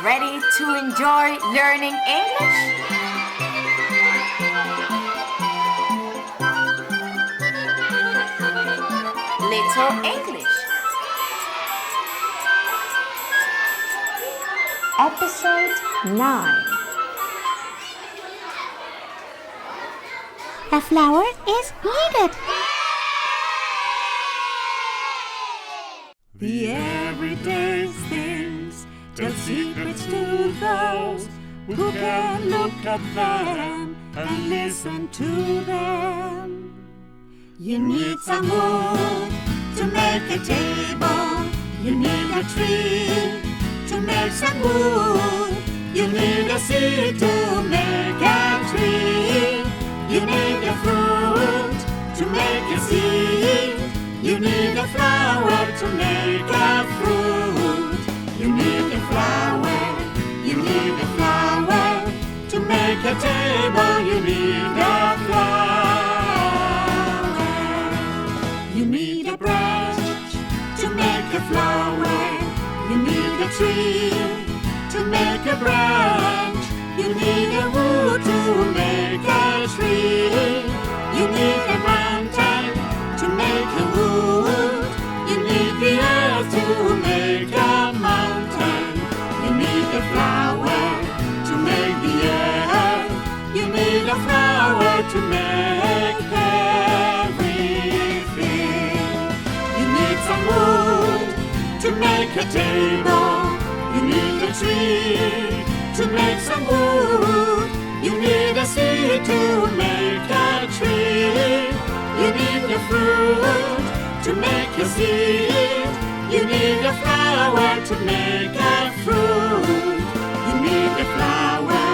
Ready to enjoy learning English? Little English. Episode 9. A flower is needed. The everyday things tell secrets to those who can look at them and listen to them. You need some wood to make a table. You need a tree to make some wood. You need a seed to make a tree. You need a fruit to make a seed. You need a flower to make a fruit. You need a flower. You need a flower to make a table. You need a flower. You need a branch to make a flower. You need a tree to make a branch. You need a wood to make a tree. You need a mountain to make a wood. You need the earth to make a mountain. You need a flower to make the earth. You need a flower to make everything. You need some wood to make a table. You need a tree to make some wood. You need a seed to make a tree. You need a fruit to make a seed. You need a flower to make a fruit. You need a flower.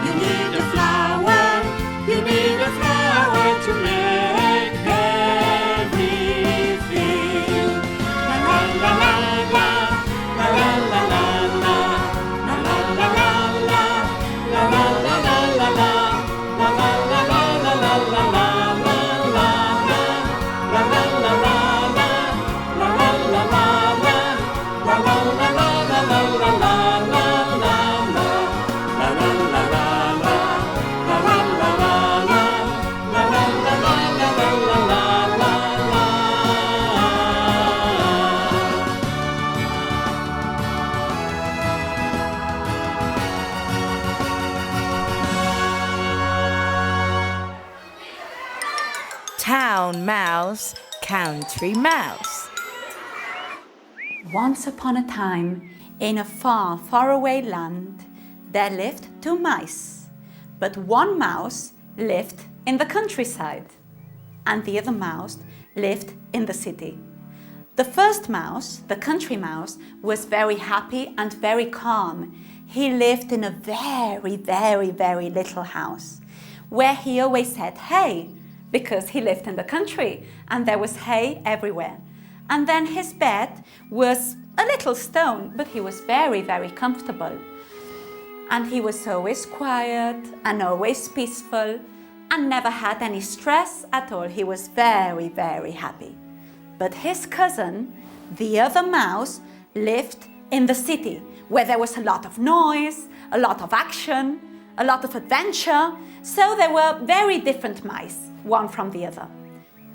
You need a flower. You need a flower to make everything. La la la la la. La la la la la. La la la la la. La la la la la la. La la la la la la la la. Town mouse, country mouse. Once upon a time, in a far, far away land, there lived 2 mice. But one mouse lived in the countryside, and the other mouse lived in the city. The first mouse, the country mouse, was very happy and very calm. He lived in a very, very, very little house, where he always said, "Hey," because he lived in the country and there was hay everywhere. And then his bed was a little stone, but he was very, very comfortable. And he was always quiet and always peaceful and never had any stress at all. He was very, very happy. But his cousin, the other mouse, lived in the city where there was a lot of noise, a lot of action, a lot of adventure. So they were very different mice, one from the other.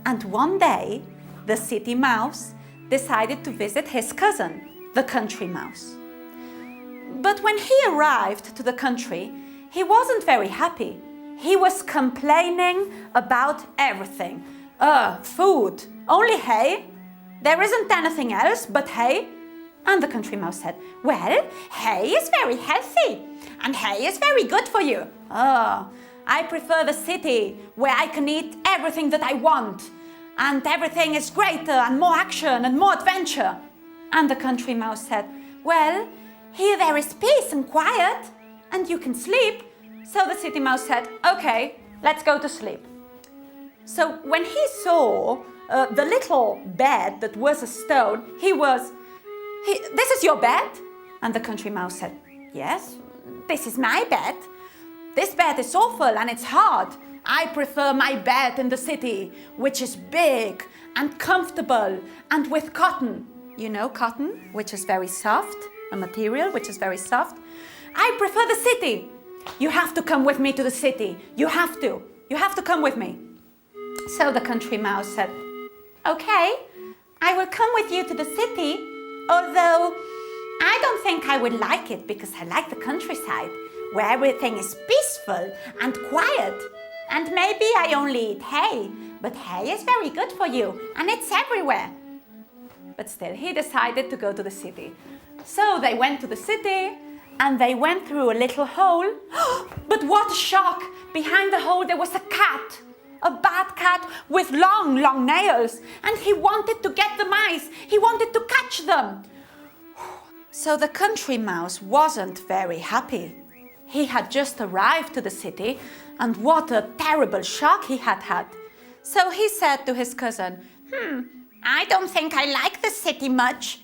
And one day, the city mouse decided to visit his cousin, the country mouse. But when he arrived to the country, he wasn't very happy. He was complaining about everything. Food, only hay? There isn't anything else but hay? And the country mouse said, "Well, hay is very healthy, and hay is very good for you. I prefer the city, where I can eat everything that I want, and everything is greater and more action and more adventure." And the country mouse said, "Well, here there is peace and quiet, and you can sleep." So the city mouse said, "Okay, let's go to sleep." So when he saw the little bed that was a stone, "This is your bed?" And the country mouse said, "Yes, this is my bed. This bed is awful and it's hard. I prefer my bed in the city, which is big and comfortable and with cotton." You know cotton, which is very soft, a material which is very soft. I prefer the city. You have to come with me to the city. You have to. You have to come with me. So the country mouse said, okay, I will come with you to the city, although I don't think I would like it because I like the countryside, where everything is peaceful and quiet. And maybe I only eat hay, but hay is very good for you and it's everywhere. But still, he decided to go to the city. So they went to the city and they went through a little hole. But what a shock! Behind the hole there was a cat. A bad cat with long, long nails. And he wanted to get the mice. He wanted to catch them. So the country mouse wasn't very happy. He had just arrived to the city, and what a terrible shock he had had. So he said to his cousin, I don't think I like the city much.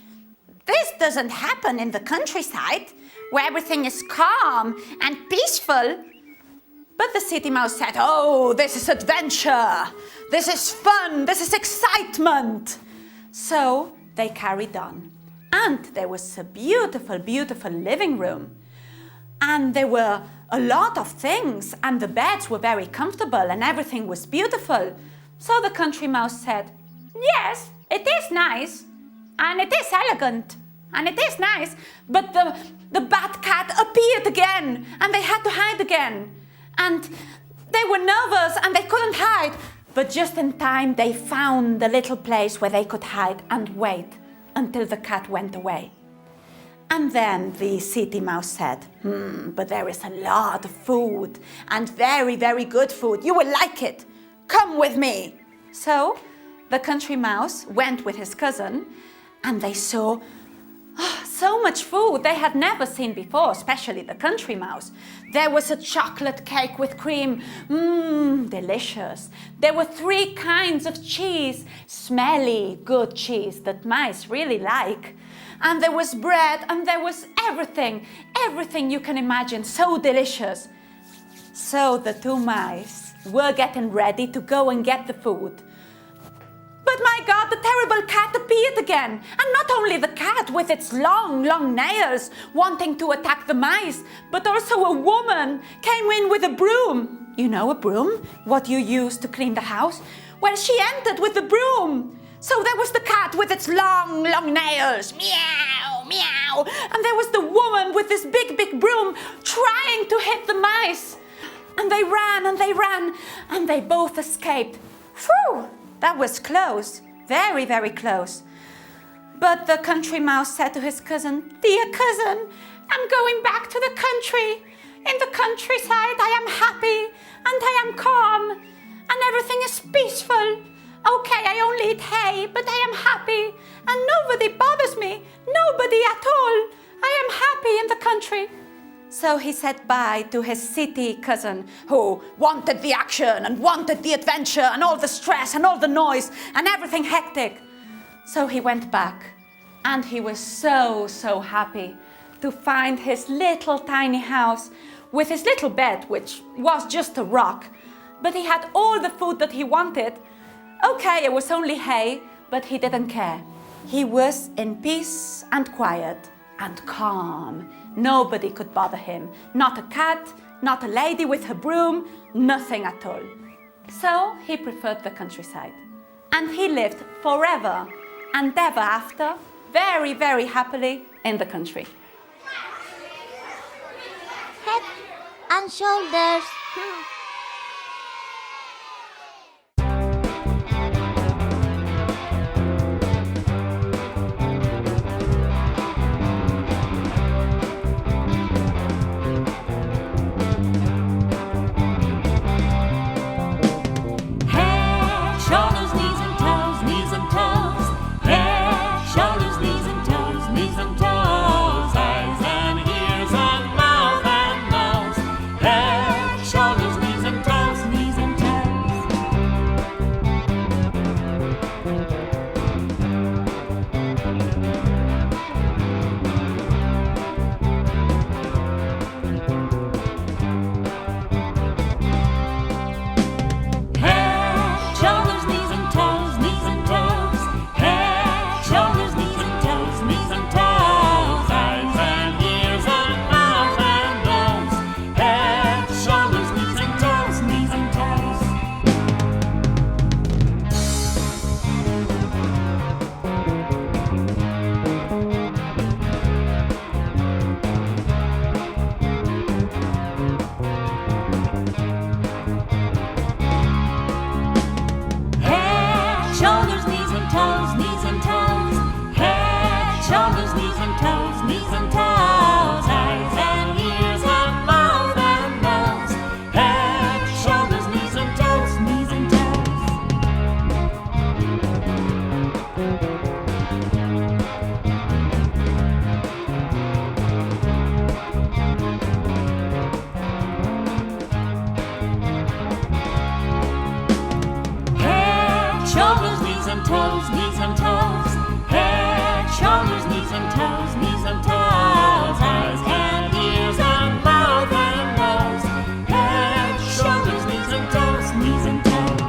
This doesn't happen in the countryside, where everything is calm and peaceful. But the city mouse said, oh, this is adventure. This is fun. This is excitement. So they carried on. And there was a beautiful, beautiful living room. And there were a lot of things, and the beds were very comfortable, and everything was beautiful. So the country mouse said, yes, it is nice, and it is elegant, and it is nice, but the bad cat appeared again, and they had to hide again. And they were nervous, and they couldn't hide. But just in time, they found a little place where they could hide and wait until the cat went away. And then the city mouse said, but there is a lot of food, and very, very good food. You will like it. Come with me. So the country mouse went with his cousin, and they saw so much food they had never seen before, especially the country mouse. There was a chocolate cake with cream. Delicious. There were 3 kinds of cheese, smelly, good cheese that mice really like. And there was bread, and there was everything you can imagine, so delicious. So the 2 mice were getting ready to go and get the food. But my God, the terrible cat appeared again. And not only the cat with its long, long nails wanting to attack the mice, but also a woman came in with a broom. You know a broom? What you use to clean the house? Well, she entered with the broom. So there was the cat with its long, long nails. Meow, meow. And there was the woman with this big, big broom trying to hit the mice. And they ran, and they both escaped. Phew! That was close, very, very close. But the country mouse said to his cousin, dear cousin, I'm going back to the country. In the countryside I am happy and I am calm and everything is peaceful. Okay, I only eat hay, but I am happy and nobody bothers me, nobody at all. I am happy in the country. So he said bye to his city cousin who wanted the action and wanted the adventure and all the stress and all the noise and everything hectic. So he went back and he was so, so happy to find his little tiny house with his little bed, which was just a rock. But he had all the food that he wanted. Okay, it was only hay, but he didn't care. He was in peace and quiet and calm. Nobody could bother him. Not a cat, not a lady with her broom, nothing at all. So he preferred the countryside. And he lived forever and ever after, very, very happily in the country. Head and shoulders. Shoulders, knees knees and toes. Head, shoulders, knees and toes, knees and toes. Eyes and ears and mouth and nose. Head, shoulders, knees and toes, knees and toes. Head, shoulders, knees and toes, knees and toes. Head, shoulders, knees and toes, knees and toes. Eyes and ears and mouth and nose. Head, shoulders, knees and toes, knees and toes.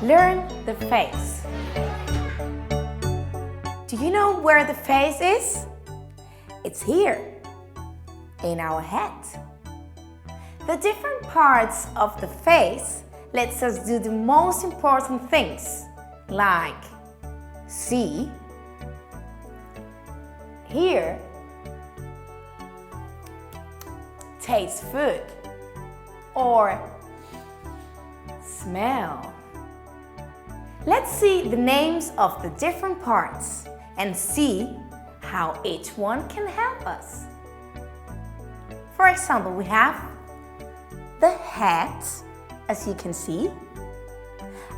Learn the face. Do you know where the face is? It's here, in our head. The different parts of the face lets us do the most important things, like see, hear, taste food, or smell. Let's see the names of the different parts and see how each one can help us. For example, we have the head, as you can see.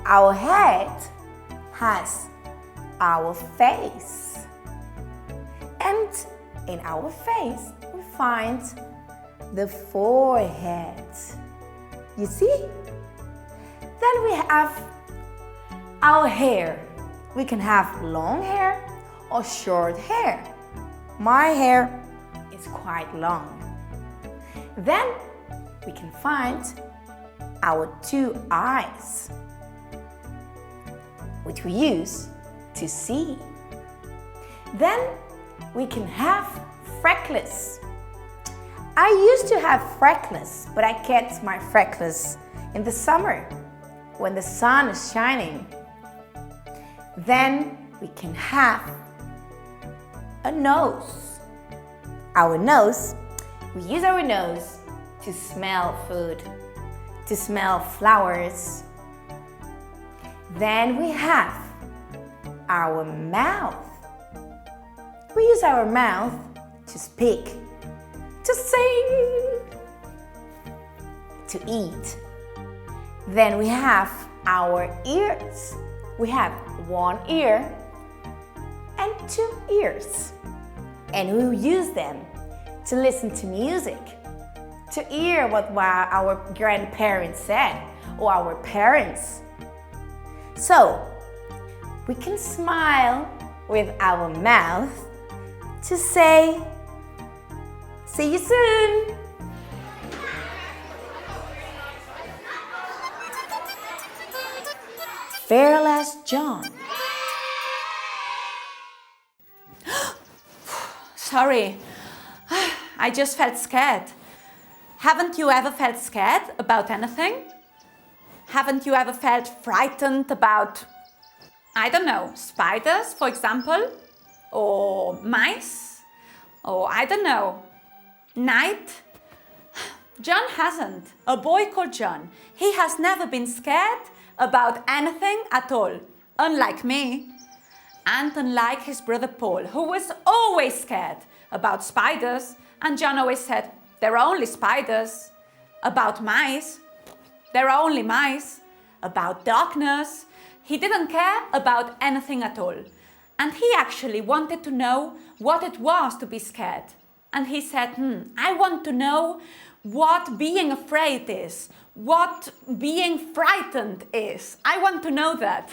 Our head has our face. And in our face, we find the forehead. You see? Then we have our hair. We can have long hair or short hair. My hair is quite long. Then we can find our two eyes, which we use to see. Then we can have freckles. I used to have freckles, but I get my freckles in the summer when the sun is shining. Then we can have a nose. Our nose, we use our nose to smell food, to smell flowers. Then we have our mouth. We use our mouth to speak, to sing, to eat. Then we have our ears. We have one ear and two ears. And we use them to listen to music, to hear what our grandparents said or our parents. So, we can smile with our mouth to say, see you soon. Fearless John. Sorry, I just felt scared. Haven't you ever felt scared about anything? Haven't you ever felt frightened about, I don't know, spiders, for example? Or mice? Or I don't know, night? John hasn't. A boy called John. He has never been scared about anything at all, unlike me, and unlike his brother Paul, who was always scared about spiders, and John always said, there are only spiders. About mice, there are only mice. About darkness, he didn't care about anything at all. And he actually wanted to know what it was to be scared. And he said, I want to know what being afraid is, what being frightened is. I want to know that.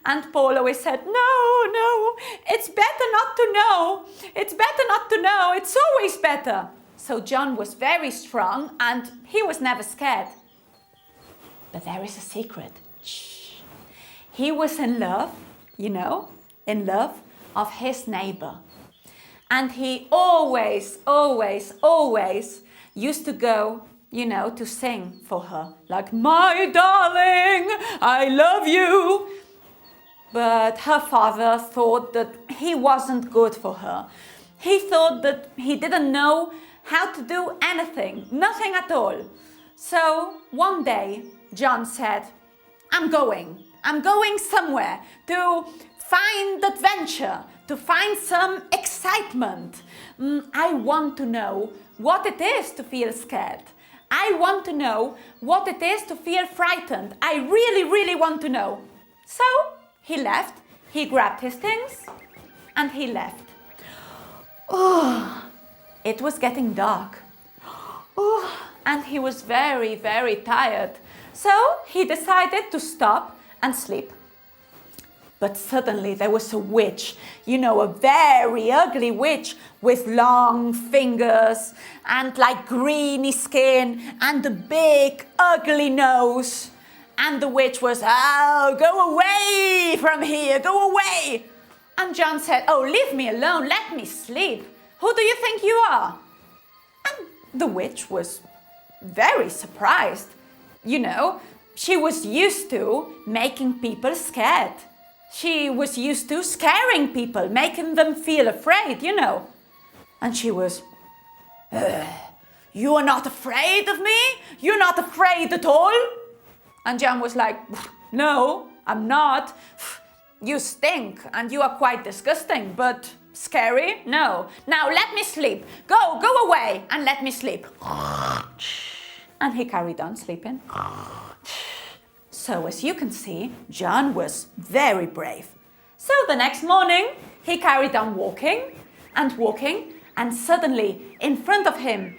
And Paul always said, no, it's better not to know. It's better not to know. It's always better. So John was very strong and he was never scared. But there is a secret. Shh. He was in love, in love of his neighbor. And he always used to go, to sing for her, like, "My darling, I love you." But her father thought that he wasn't good for her. He thought that he didn't know how to do anything, nothing at all. So one day, John said, I'm going somewhere to find adventure, to find some excitement. I want to know what it is to feel scared. I want to know what it is to feel frightened. I really, really want to know. So he left, he grabbed his things, and he left. Oh, it was getting dark. Oh, and he was very, very tired. So he decided to stop and sleep. But suddenly there was a witch, a very ugly witch with long fingers and like greeny skin and a big ugly nose. And the witch was, "Oh, go away from here, go away." And John said, "Oh, leave me alone, let me sleep. Who do you think you are?" And the witch was very surprised. She was used to making people scared. She was used to scaring people, making them feel afraid, And she was, "You are not afraid of me? You're not afraid at all?" And John was like, "No, I'm not. You stink and you are quite disgusting, but scary? No. Now let me sleep. Go away and let me sleep." And he carried on sleeping. So as you can see, John was very brave. So the next morning, he carried on walking, and suddenly in front of him,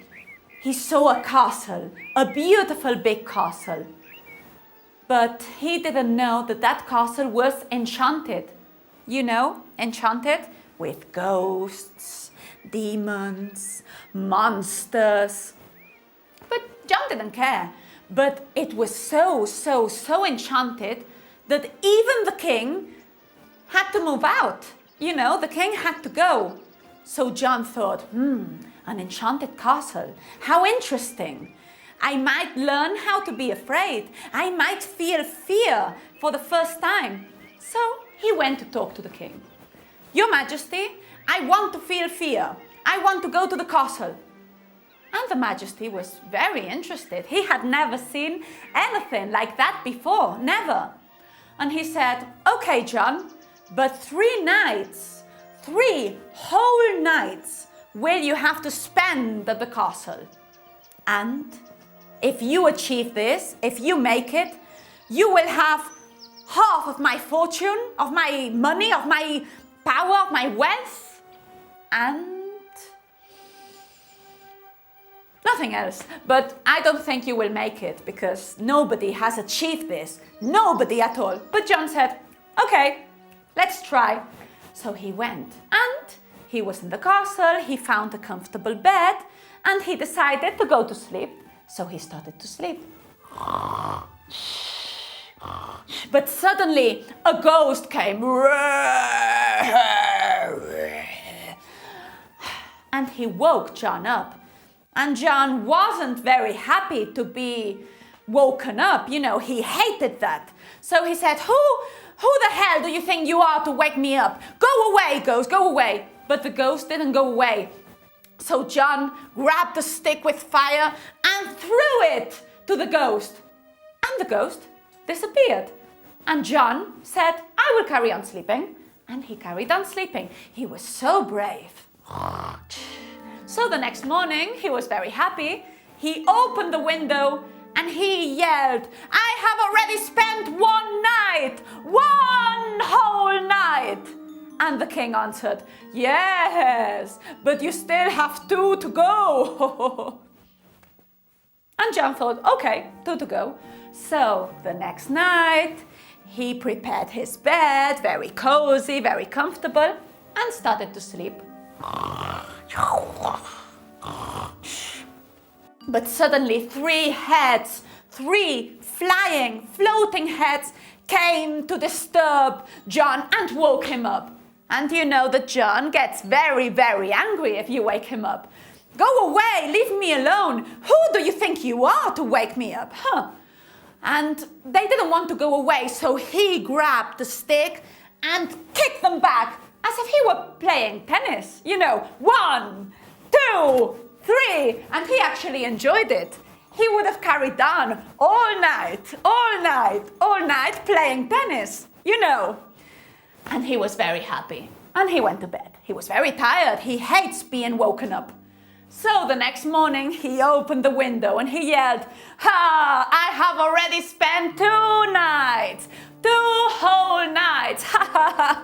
he saw a castle, a beautiful big castle. But he didn't know that that castle was enchanted. Enchanted with ghosts, demons, monsters. But John didn't care. But it was so enchanted that even the king had to move out. The king had to go. So John thought, an enchanted castle. How interesting. I might learn how to be afraid. I might feel fear for the first time. So he went to talk to the king. "Your Majesty, I want to feel fear. I want to go to the castle." And the Majesty was very interested. He had never seen anything like that before, never. And he said, "Okay, John, but 3 nights, 3 whole nights will you have to spend at the castle. And if you achieve this, if you make it, you will have half of my fortune, of my money, of my power, of my wealth, and nothing else. But I don't think you will make it because nobody has achieved this. Nobody at all." But John said, "Okay, let's try." So he went and he was in the castle. He found a comfortable bed and he decided to go to sleep. So he started to sleep. But suddenly a ghost came. And he woke John up. And John wasn't very happy to be woken up. He hated that. So he said, Who the hell do you think you are to wake me up? Go away, ghost, go away. But the ghost didn't go away. So John grabbed a stick with fire and threw it to the ghost. And the ghost disappeared. And John said, "I will carry on sleeping." And he carried on sleeping. He was so brave. So the next morning, he was very happy. He opened the window and he yelled, "I have already spent 1 night, 1 whole night." And the king answered, "Yes, but you still have 2 to go." And John thought, okay, 2 to go. So the next night, he prepared his bed, very cozy, very comfortable, and started to sleep. But suddenly 3 heads, 3 flying, floating heads came to disturb John and woke him up. And you know that John gets very, very angry if you wake him up. Go away, leave me alone. Who do you think you are to wake me up, huh? And they didn't want to go away, so he grabbed the stick and kicked them back as if he were playing tennis. 1, 2, 3, and he actually enjoyed it. He would have carried on all night playing tennis, And he was very happy, and he went to bed. He was very tired. He hates being woken up. So the next morning, he opened the window and he yelled, "Ha! I have already spent 2 nights, 2 whole nights, ha ha ha!"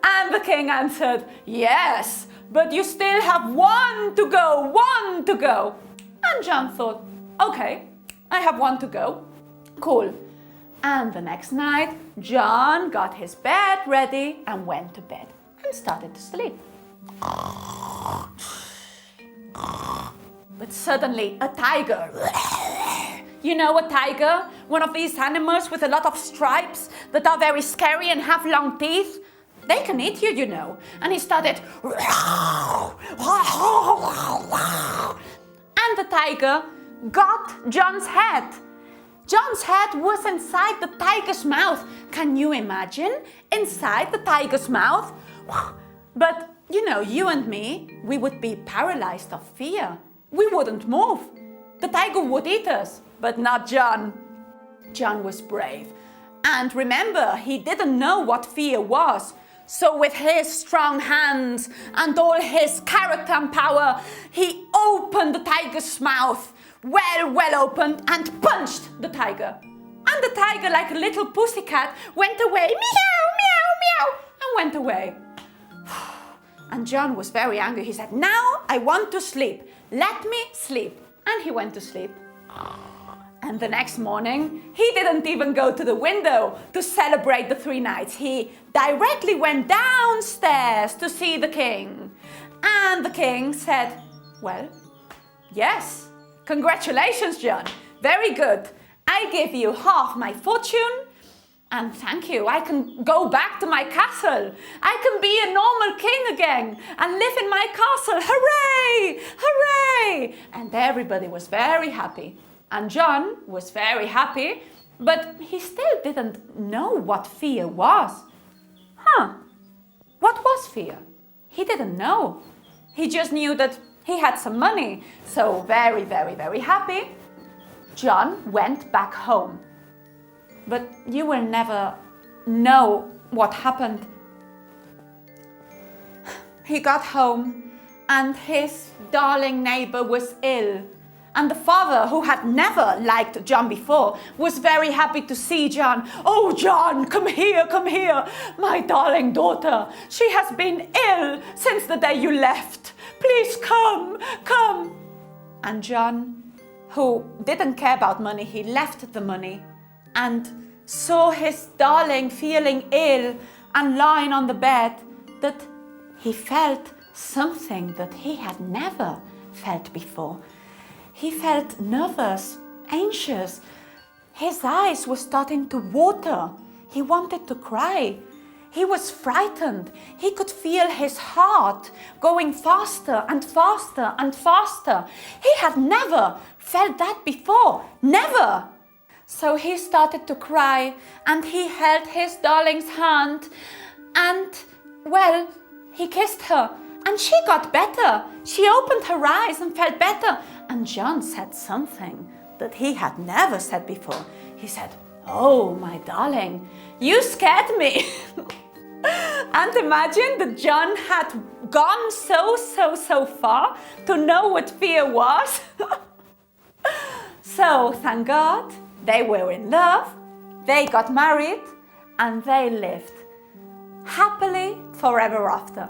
And the king answered, "Yes, but you still have 1 to go, 1 to go." And John thought, "Okay, I have 1 to go. Cool." And the next night, John got his bed ready and went to bed and started to sleep. But suddenly a tiger, a tiger, one of these animals with a lot of stripes that are very scary and have long teeth, they can eat you, And he started, and the tiger got John's head. John's head was inside the tiger's mouth. Can you imagine? Inside the tiger's mouth? But, you and me, we would be paralyzed of fear. We wouldn't move. The tiger would eat us, but not John. John was brave. And remember, he didn't know what fear was. So with his strong hands and all his character and power, he opened the tiger's mouth, well opened, and punched the tiger. And the tiger, like a little pussycat, went away, meow, meow, meow, and went away. And John was very angry. He said, "Now I want to sleep. Let me sleep." And he went to sleep. And the next morning, he didn't even go to the window to celebrate the 3 nights. He directly went downstairs to see the king. And the king said, "Well, yes, congratulations, John. Very good. I give you half my fortune. And thank you, I can go back to my castle. I can be a normal king again and live in my castle. Hooray! Hooray!" And everybody was very happy. And John was very happy, but he still didn't know what fear was. What was fear? He didn't know. He just knew that he had some money. So very, very, very happy, John went back home. But you will never know what happened. He got home and his darling neighbor was ill. And the father, who had never liked John before, was very happy to see John. "Oh, John, come here, my darling daughter. She has been ill since the day you left. Please come. And John, who didn't care about money, he left the money and saw his darling feeling ill and lying on the bed, that he felt something that he had never felt before. He felt nervous, anxious. His eyes were starting to water. He wanted to cry. He was frightened. He could feel his heart going faster and faster and faster. He had never felt that before. Never. So he started to cry and he held his darling's hand and, well, he kissed her and she got better. She opened her eyes and felt better. And John said something that he had never said before. He said, "Oh, my darling, you scared me." And imagine that John had gone so far to know what fear was. So, thank God, they were in love, they got married, and they lived happily forever after.